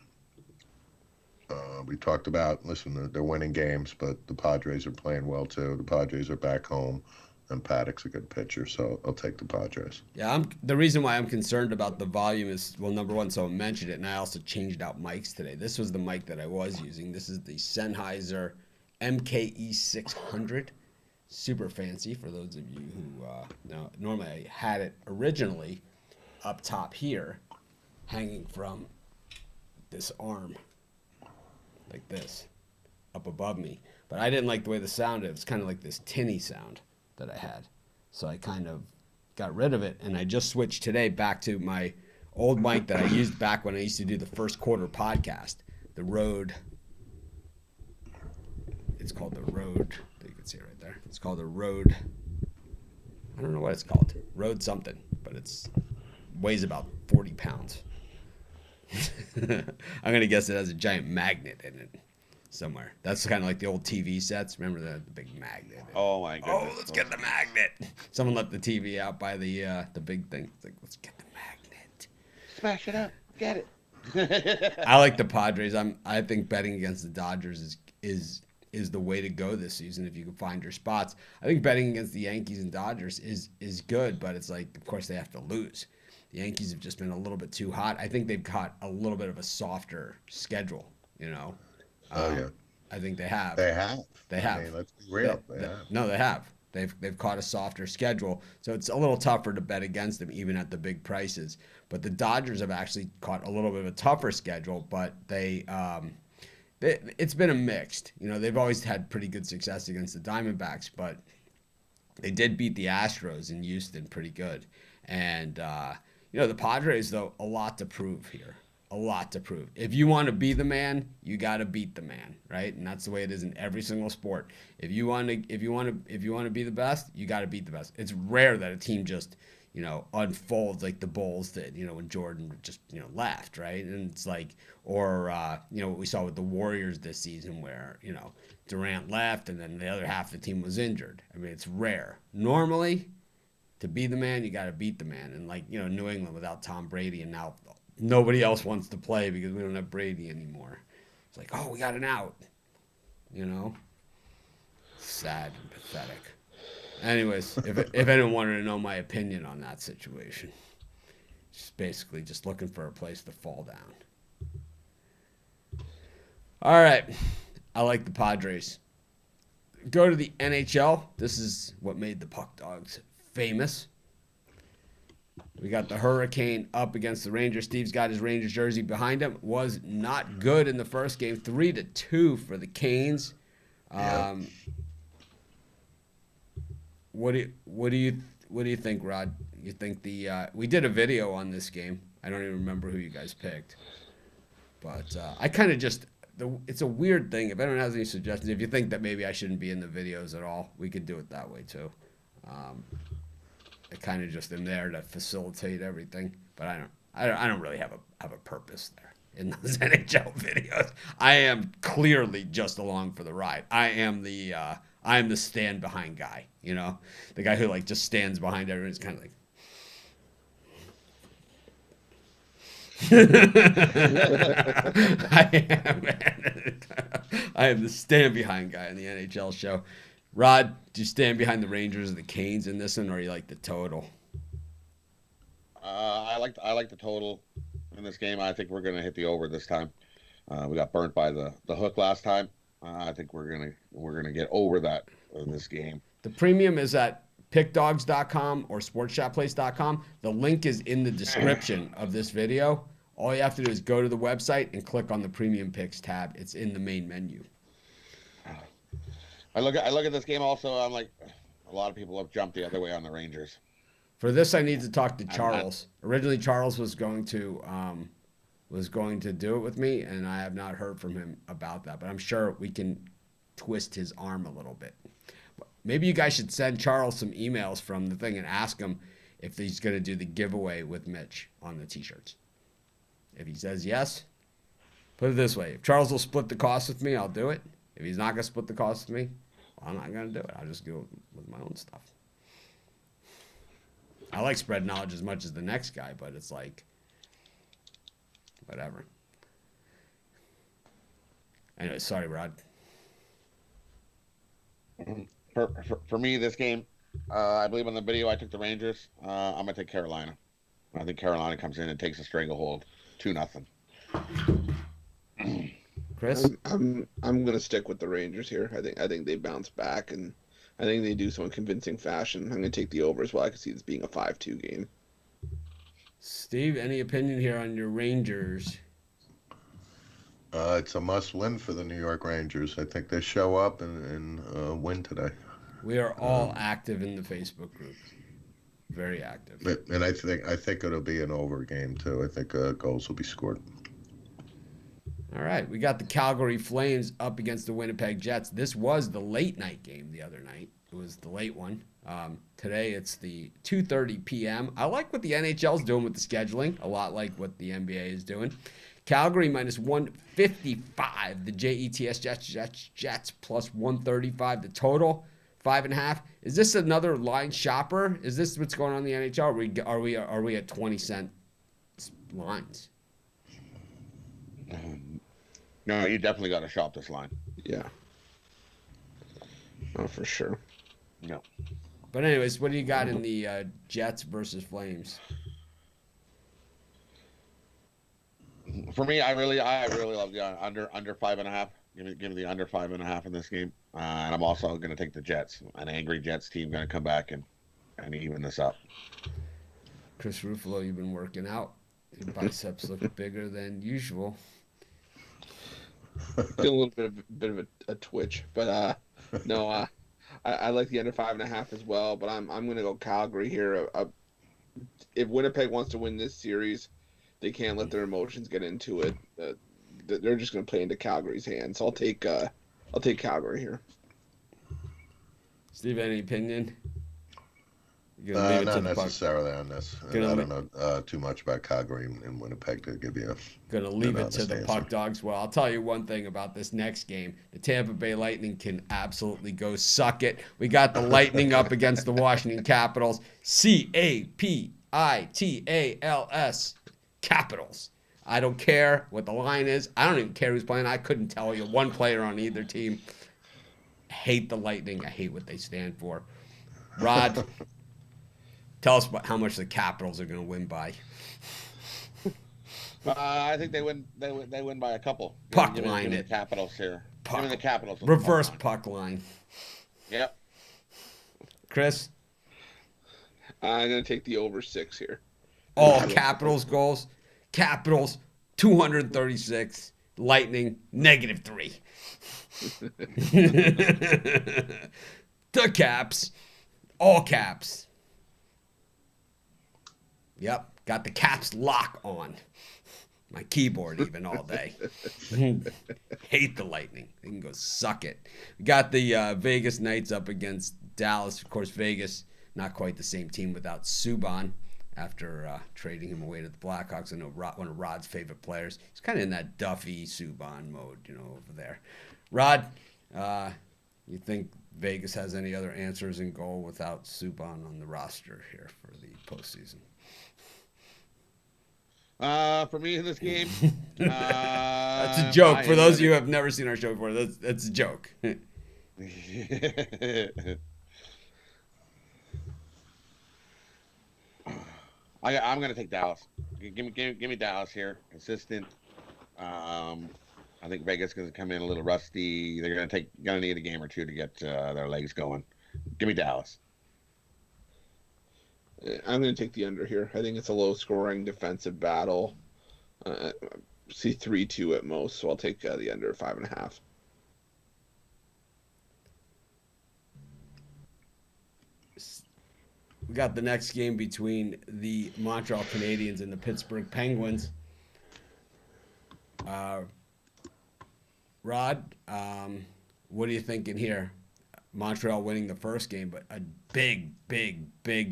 we talked about, listen, they're winning games, but the Padres are playing well too. The Padres are back home, and Paddock's a good pitcher, so I'll take the Padres. Yeah, the reason why I'm concerned about the volume is, well, number one, someone mentioned it, and I also changed out mics today. This was the mic that I was using. This is the Sennheiser MKE 600. Super fancy for those of you who know. Normally I had it originally up top here, hanging from this arm, like this, up above me. But I didn't like the way the sound is. It's kind of like this tinny sound that I had. So I kind of got rid of it, and I just switched today back to my old mic that I used back when I used to do the first quarter podcast, the Rode. It's called the Rode. You can see it right there. It's called the Rode. I don't know what it's called. Rode something, but it's weighs about 40 pounds. I'm gonna guess it has a giant magnet in it somewhere. That's kind of like the old TV sets. Remember the big magnet? Oh my Oh, goodness. let's get the magnet. Someone left the TV out by the big thing. It's like, let's get the magnet. Smash it up. Get it. I like the Padres. I think betting against the Dodgers is the way to go this season if you can find your spots. I think betting against the Yankees and Dodgers is good, but it's like, of course they have to lose. The Yankees have just been a little bit too hot. I think they've got a little bit of a softer schedule, you know. Yeah. I think they have. They have. They have. I mean, let's be real. They have. No, they have. They've caught a softer schedule, so it's a little tougher to bet against them, even at the big prices. But the Dodgers have actually caught a little bit of a tougher schedule, but it's been a mixed. You know, they've always had pretty good success against the Diamondbacks, but they did beat the Astros in Houston pretty good. And you know, the Padres, though, a lot to prove here. A lot to prove. If you want to be the man, you got to beat the man, right? And that's the way it is in every single sport. If you want to be the best, you got to beat the best. It's rare that a team just, you know, unfolds like the Bulls did, you know, when Jordan just, you know, left, right? And it's like, or you know, what we saw with the Warriors this season, where, you know, Durant left and then the other half of the team was injured. I mean, it's rare. Normally, to be the man, you got to beat the man. And like, you know, New England without Tom Brady, and now nobody else wants to play because we don't have Brady anymore. It's like, oh, we got an out. You know? Sad and pathetic. Anyways, if anyone wanted to know my opinion on that situation, just basically just looking for a place to fall down. All right. I like the Padres. Go to the NHL. This is what made the Puck Dogs famous. We got the Hurricane up against the Rangers. Steve's got his Rangers jersey behind him. Was not good in the first game. 3-2 for the Canes. What do you think, Rod? You think we did a video on this game. I don't even remember who you guys picked, but I kind of just it's a weird thing. If anyone has any suggestions, if you think that maybe I shouldn't be in the videos at all, we could do it that way too. I kind of just am there to facilitate everything, but I don't really have a purpose there in those NHL videos. I am clearly just along for the ride. I am the stand behind guy, you know, the guy who like just stands behind everyone. It's kind of like. I am the stand behind guy in the NHL show. Rod, do you stand behind the Rangers or the Canes in this one, or you like the total? I like the total in this game. I think we're gonna hit the over this time. We got burnt by the hook last time. I think we're gonna get over that in this game. The premium is at pickdogs.com or sportshopplace.com. The link is in the description of this video. All you have to do is go to the website and click on the premium picks tab. It's in the main menu. I look at this game also. I'm like, a lot of people have jumped the other way on the Rangers. For this, I need to talk to Charles. Originally, Charles was going to do it with me, and I have not heard from him about that. But I'm sure we can twist his arm a little bit. Maybe you guys should send Charles some emails from the thing and ask him if he's going to do the giveaway with Mitch on the T-shirts. If he says yes, put it this way. If Charles will split the cost with me, I'll do it. If he's not going to split the cost with me, well, I'm not going to do it. I'll just go with my own stuff. I like spread knowledge as much as the next guy, but it's like, whatever. Anyway, sorry, Rod. For me, this game, I believe on the video I took the Rangers. I'm going to take Carolina. I think Carolina comes in and takes a stranglehold. 2-0. Chris? I'm gonna stick with the Rangers here. I think they bounce back, and I think they do so in convincing fashion. I'm gonna take the over as well. I can see this being a 5-2 game. Steve, any opinion here on your Rangers? It's a must-win for the New York Rangers. I think they show up and win today. We are all active in the Facebook group. Very active. And I think it'll be an over game too. I think goals will be scored. All right, we got the Calgary Flames up against the Winnipeg Jets. This was the late night game the other night. it was the late one. Today it's the 2:30 p.m. I like what the NHL's doing with the scheduling, a lot like what the NBA is doing. Calgary minus 155. The Jets plus 135. The total 5.5. Is this another line shopper? Is this what's going on in the NHL? Are we at 20-cent lines? No, you definitely got to shop this line. Yeah. Oh, for sure. No. But anyways, what do you got in the Jets versus Flames? For me, I really love the under 5.5. Give me the under 5.5 in this game, and I'm also going to take the Jets. An angry Jets team going to come back and even this up. Chris Ruffalo, you've been working out. Your biceps look bigger than usual. Feel a little bit of a twitch, but no, I like the under 5.5 as well. But I'm going to go Calgary here. If Winnipeg wants to win this series, they can't let their emotions get into it. They're just going to play into Calgary's hands. So I'll take Calgary here. Steve, any opinion? Not necessarily on this. I don't know too much about Calgary and Winnipeg to give you. Going to leave it to the puck dogs. Well, I'll tell you one thing about this next game. The Tampa Bay Lightning can absolutely go suck it. We got the Lightning up against the Washington Capitals. Capitals. Capitals. I don't care what the line is. I don't even care who's playing. I couldn't tell you one player on either team. I hate the Lightning. I hate what they stand for. Rod, tell us how much the Capitals are going to win by. I think they win. They win by a couple. Puck give line me it. The Capitals here. Give me the Capitals. Reverse puck line. Yep. Chris? I'm going to take the over 6 here. All Capitals goals. Capitals 236. Lightning -3. The Caps. All Caps. Yep. Got the Caps lock on. My keyboard even all day. Hate the Lightning. They can go suck it. We got the Vegas Knights up against Dallas. Of course, Vegas, not quite the same team without Subban after trading him away to the Blackhawks. I know one of Rod's favorite players. He's kind of in that Duffy Subban mode, over there. Rod, you think Vegas has any other answers in goal without Subban on the roster here for the postseason? For me in this game, that's a joke. For those of you who have never seen our show before, that's a joke. I'm going to take Dallas. Give me Dallas here. Consistent. I think Vegas is going to come in a little rusty. They're going to need a game or two to get their legs going. Give me Dallas. I'm going to take the under here. I think it's a low-scoring defensive battle. See 3-2 at most, so I'll take the under 5.5. We got the next game between the Montreal Canadiens and the Pittsburgh Penguins. Rod, what are you thinking here? Montreal winning the first game, but a big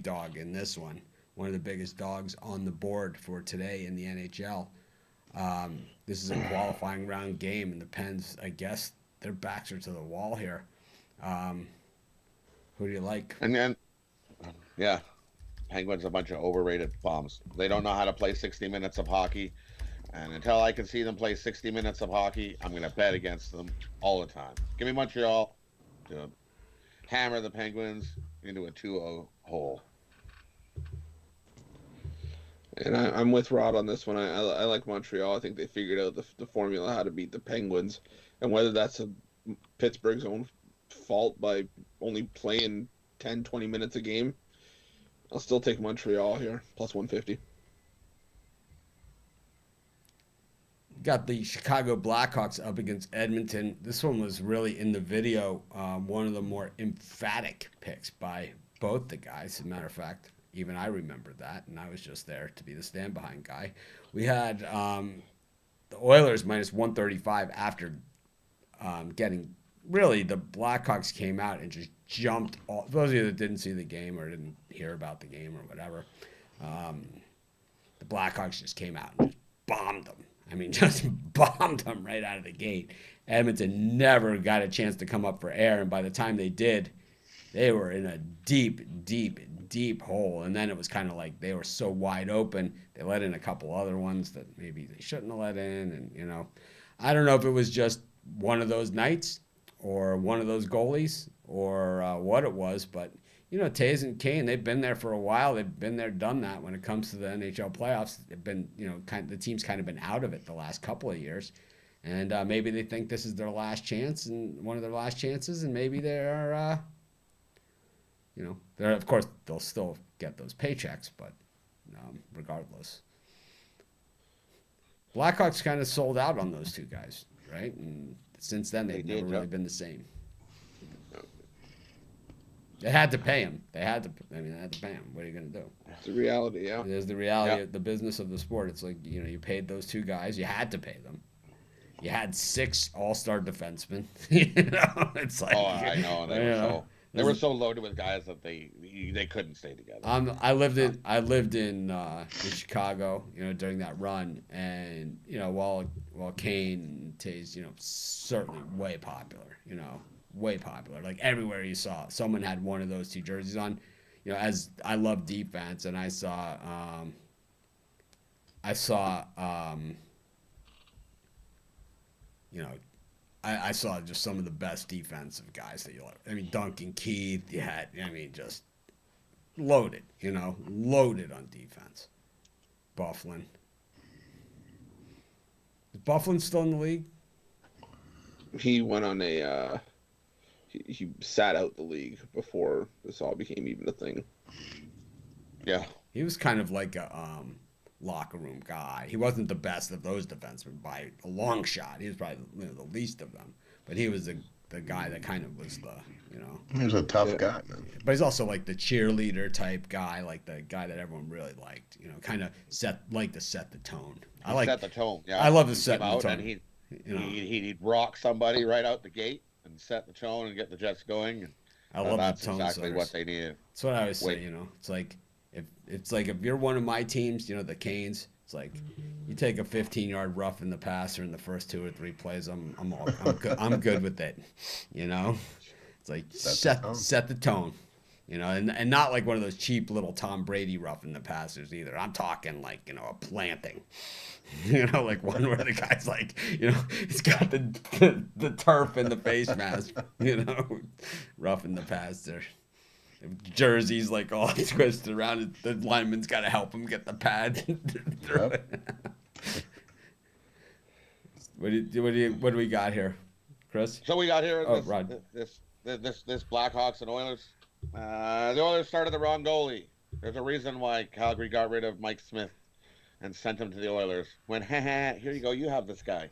dog in this one. One of the biggest dogs on the board for today in the NHL. This is a qualifying round game, and the Pens, I guess, their backs are to the wall here. Who do you like? And then, yeah, Penguins a bunch of overrated bums. They don't know how to play 60 minutes of hockey. And until I can see them play 60 minutes of hockey, I'm going to bet against them all the time. Give me Montreal to hammer the Penguins into a 2-0 hole. And I'm with Rod on this one. I like Montreal. I think they figured out the formula how to beat the Penguins. And whether that's Pittsburgh's own fault by only playing 10, 20 minutes a game, I'll still take Montreal here, plus 150. Got the Chicago Blackhawks up against Edmonton. This one was really in the video one of the more emphatic picks by both the guys. As a matter of fact, even I remember that, and I was just there to be the stand-behind guy. We had the Oilers minus 135 after getting really the Blackhawks came out and just jumped all. Those of you that didn't see the game or didn't hear about the game or whatever, the Blackhawks just came out and just bombed them. I mean, just bombed them right out of the gate. Edmonton never got a chance to come up for air, and by the time they did, they were in a deep, deep, deep hole. And then it was kind of like they were so wide open, they let in a couple other ones that maybe they shouldn't have let in. And, you know, I don't know if it was just one of those nights or one of those goalies or what it was, but, you know, Taves and Kane, they've been there for a while. They've been there, done that when it comes to the NHL playoffs. They've been, you know, the team's kind of been out of it the last couple of years. And maybe they think this is their last chance and one of their last chances, and maybe they're, you know, they're, of course, they'll still get those paychecks, but regardless. Blackhawks kind of sold out on those two guys, right? And since then, they've never really been the same. They had to pay him. They had to pay him. What are you going to do? It's the reality, yeah. It is the reality of the business of the sport. It's like, you know, you paid those two guys. You had to pay them. You had 6 all-star defensemen. You know, it's like. Oh, I know. They were so loaded with guys that they couldn't stay together. I lived in Chicago, you know, during that run, and you know, while Kane and Taves, you know, certainly way popular, you know, way popular. Like everywhere you saw, someone had one of those 2 jerseys on. You know, as I love defense, and I saw you know, I saw just some of the best defensive guys that you'll ever. I mean, Duncan Keith, you had, I mean, just loaded, you know, loaded on defense. Bufflin. Is Bufflin still in the league? He went on a, he sat out the league before this all became even a thing. Yeah. He was kind of like a locker room guy. He wasn't the best of those defensemen by a long shot. He was probably, you know, the least of them. But he was the guy that kind of was the, you know. He was a tough guy, man. But he's also like the cheerleader type guy, like the guy that everyone really liked. You know, kind of set the tone. Set the tone. Yeah. I love to set the tone. And he'd rock somebody right out the gate and set the tone and get the Jets going. And I love that's the tone exactly setters. what they needed. That's what I always say. You know, it's like if you're one of my teams, you know, the Canes. It's like you take a 15-yard rough in the passer in the first 2 or 3 plays. I'm good with it. You know, it's like set the tone. You know, and not like one of those cheap little Tom Brady roughing the passers either. I'm talking like, you know, a planting. You know, like one where the guy's like, you know, he's got the turf and the face mask. You know, roughing the passer. Jerseys like all twisted around. The lineman's got to help him get the pad. What do we got here, Chris? So we got here Rod. this Blackhawks and Oilers. The Oilers started the wrong goalie. There's a reason why Calgary got rid of Mike Smith and sent him to the Oilers. Went, here you go, you have this guy.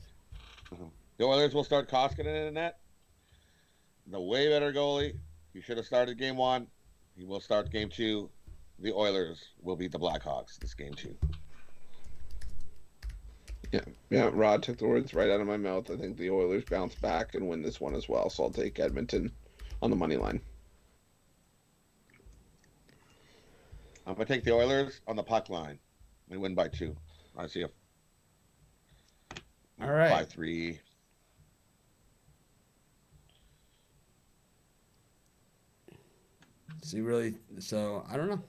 The Oilers will start Koskinen in the net. The way better goalie. He should have started game 1. He will start game 2. The Oilers will beat the Blackhawks this game 2. Yeah. Rod took the words right out of my mouth. I think the Oilers bounce back and win this one as well. So I'll take Edmonton on the money line. I'm gonna take the Oilers on the puck line. We win by 2. I see a all right 5-3. So I don't know.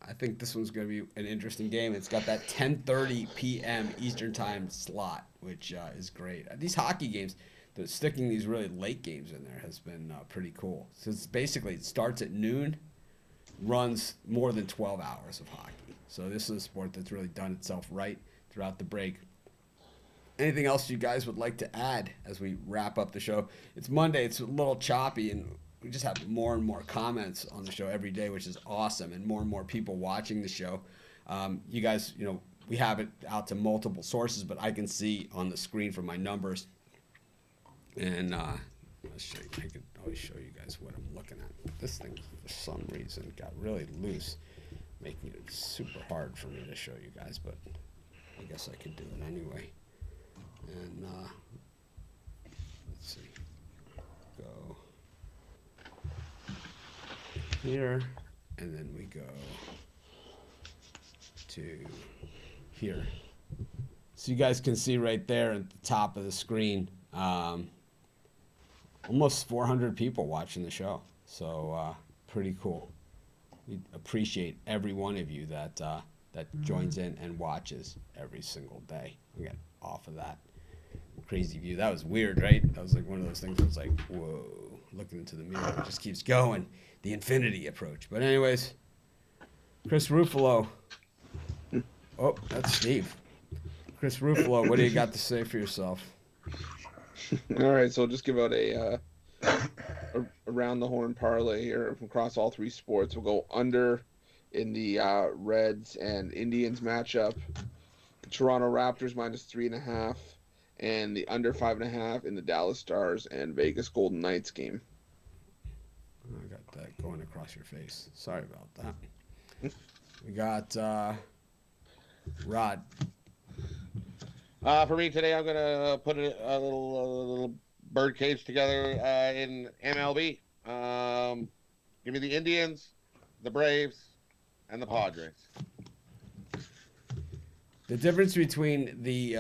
I think this one's going to be an interesting game. It's got that 10:30 p.m. Eastern time slot, which is great. These hockey games, sticking these really late games in there has been pretty cool. So it's basically, it starts at noon, runs more than 12 hours of hockey. So this is a sport that's really done itself right throughout the break. Anything else you guys would like to add as we wrap up the show? It's Monday. It's a little choppy, and we just have more and more comments on the show every day, which is awesome, and more people watching the show. You guys, you know, we have it out to multiple sources, but I can see on the screen from my numbers. And let's show you. I can always show you guys what I'm looking at. This thing, for some reason, got really loose, making it super hard for me to show you guys, but I guess I could do it anyway. And let's see. Go. here, and then we go to here. So you guys can see right there at the top of the screen, almost 400 people watching the show. So pretty cool. We appreciate every one of you that joins in and watches every single day. We get off of that crazy view. That was weird, right? That was like one of those things that was like, whoa, looking into the mirror. It just keeps going. The infinity approach. But anyways, Chris Ruffalo. Oh, that's Steve. Chris Ruffalo, what do you got to say for yourself? All right, so I'll just give out a around the horn parlay here from across all three sports. We'll go under in the Reds and Indians matchup. Toronto Raptors -3.5, and the under 5.5 in the Dallas Stars and Vegas Golden Knights game. I got that going across your face. Sorry about that. We got Rod. For me today, I'm gonna put a little bird cage together in MLB. Give me the Indians, the Braves, and the Padres. The difference between the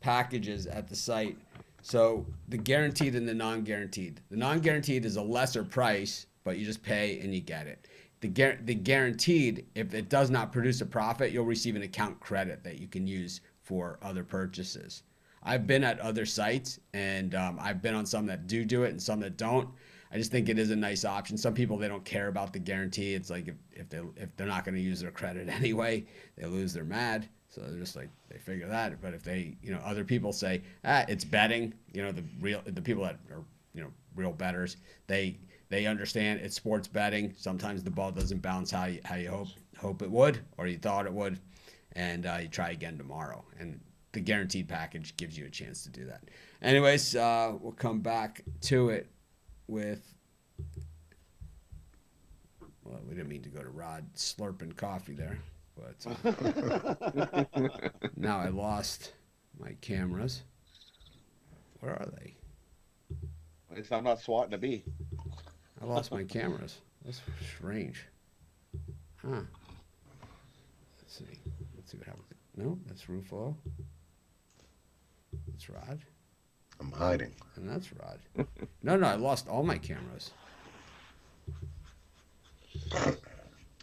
packages at the site. So the guaranteed and the non-guaranteed. The non-guaranteed is a lesser price, but you just pay and you get it. The guaranteed, if it does not produce a profit, you'll receive an account credit that you can use for other purchases. I've been at other sites, and I've been on some that do it and some that don't. I just think it is a nice option. Some people, they don't care about the guarantee. It's like if they're not going to use their credit anyway, they lose, they're mad. So they're just like, they figure that. But if they, other people say, it's betting, the people that are, real bettors, they understand it's sports betting. Sometimes the ball doesn't bounce how you hope it would, or you thought it would, and you try again tomorrow. And the guaranteed package gives you a chance to do that. Anyways, we'll come back to it with. Well, we didn't mean to go to Rod slurping coffee there, but now I lost my cameras. Where are they? At least I'm not swatting a bee. I lost my cameras. That's strange. Huh. Let's see. Let's see what happens. No, that's Ruffalo. That's Rod. I'm hiding. And that's Rod. No, I lost all my cameras.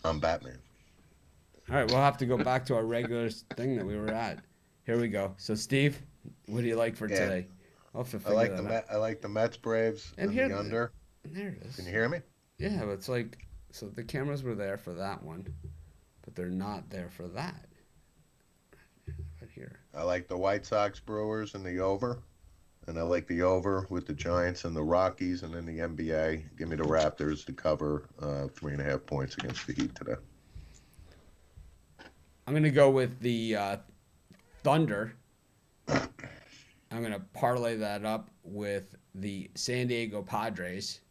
I'm Batman. All right, we'll have to go back to our regular thing that we were at. Here we go. So, Steve, what do you like for today? I'll have to figure I like the Mets, Braves, and here, the under. And there it is. Can you hear me? Yeah, but it's like, so the cameras were there for that one, but they're not there for that. Right here. I like the White Sox, Brewers, and the over. And I like the over with the Giants and the Rockies. And then the NBA, give me the Raptors to cover 3.5 points against the Heat today. I'm going to go with the Thunder. I'm going to parlay that up with the San Diego Padres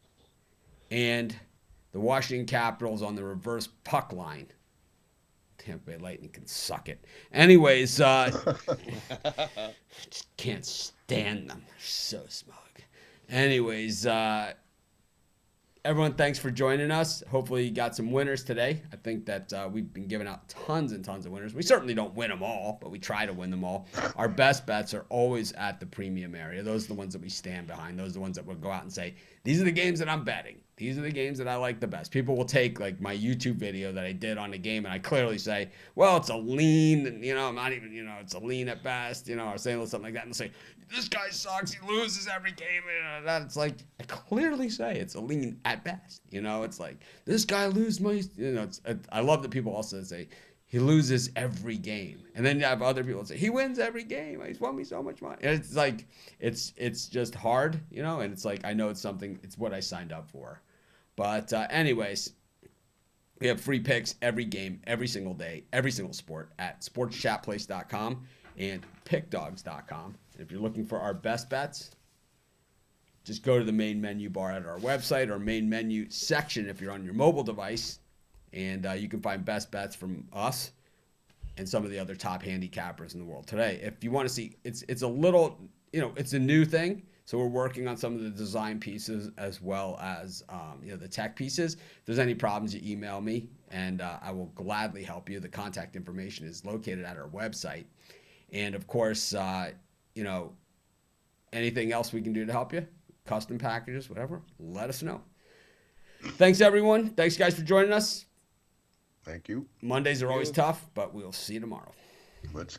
and the Washington Capitals on the reverse puck line. Tampa Bay Lightning can suck it. Anyways, just can't stand them. They're so smug. Anyways, everyone, thanks for joining us. Hopefully you got some winners today. I think that we've been giving out tons and tons of winners. We certainly don't win them all, but we try to win them all. Our best bets are always at the premium area. Those are the ones that we stand behind. Those are the ones that we'll go out and say, these are the games that I'm betting. These are the games that I like the best. People will take like my YouTube video that I did on a game, and I clearly say, well, it's a lean, and I'm not even, it's a lean at best, or saying something like that, and they'll say, this guy sucks, he loses every game, and it's like, I clearly say it's a lean at best, it's like, this guy loses my, I love that people also say, he loses every game. And then you have other people say, he wins every game. He's won me so much money. And it's like, it's just hard, and it's like, I know it's what I signed up for. But anyways, we have free picks every game, every single day, every single sport at sportschatplace.com and pickdogs.com. And if you're looking for our best bets, just go to the main menu bar at our website or main menu section if you're on your mobile device. And you can find best bets from us and some of the other top handicappers in the world today. If you want to see, it's a little it's a new thing. So we're working on some of the design pieces as well as, the tech pieces. If there's any problems, you email me, and I will gladly help you. The contact information is located at our website. And, of course, anything else we can do to help you, custom packages, whatever, let us know. Thanks, everyone. Thanks, guys, for joining us. Thank you. Mondays are always tough, but we'll see you tomorrow. Let's